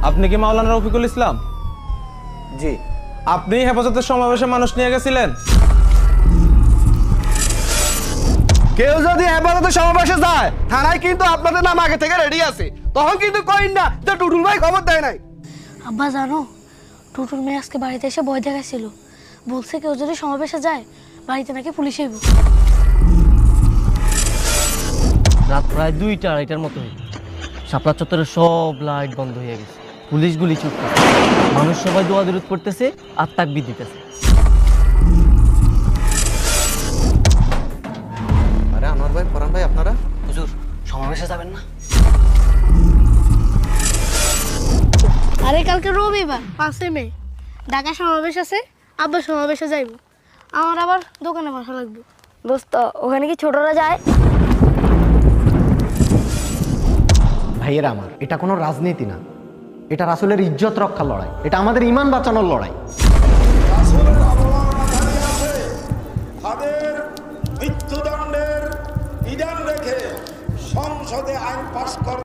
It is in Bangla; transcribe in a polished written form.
আপনি কি মাওলানা রফিকুল ইসলাম? জি। আপনি হেফাজতের সমাবেশে মানুষ নিয়ে গেছিলেন? কেউ যদি হেফাজতের সমাবেশে যায় থানায় কিন্তু আপনাদের নাম আগে থেকে রেডি আছে, তখন কিন্তু কইন না যে টুটুল ভাই খবর দেয় নাই। আব্বা জানো, টুটুল মেয়ে আজকে বাড়িতে এসে ভয় দেখাইছিল, বলছে কেউ যদি সমাবেশে যায় বাড়িতে নাকি পুলিশ আইব। রাত প্রায় 2টা-2:30টার মতো হয়ে গেছে। শাপলা চত্বরের সব লাইট বন্ধ হয়ে গেছে, পুলিশ গুলি ছুটতেছে, মানুষ সবাই দোয়া দরুদ পড়তেছে আর তাকবীর দিতেছে। আরে আনোয়ার ভাই, ফরহান ভাই, আপনারা হুজুর সমাবেশে যাবেন না? আরে কালকে রবিবার 5 মে ঢাকা সমাবেশ আছে, আব্বা সমাবেশে যাইব, আমার আবার দোকানে বসা লাগবে। দোস্ত ওখানে কি ছোটরা যায়? ভাইয়েরা আমার, এটা কোনো রাজনীতি না, এটা রাসূলের ইজ্জত রক্ষার লড়াই, এটা আমাদের ঈমান বাঁচানোর লড়াই। রাসূলের অবমাননা দাঁড়িয়ে আছে, তাদের মৃত্যুদণ্ডের বিধান রেখে সংসদে আইন পাস করে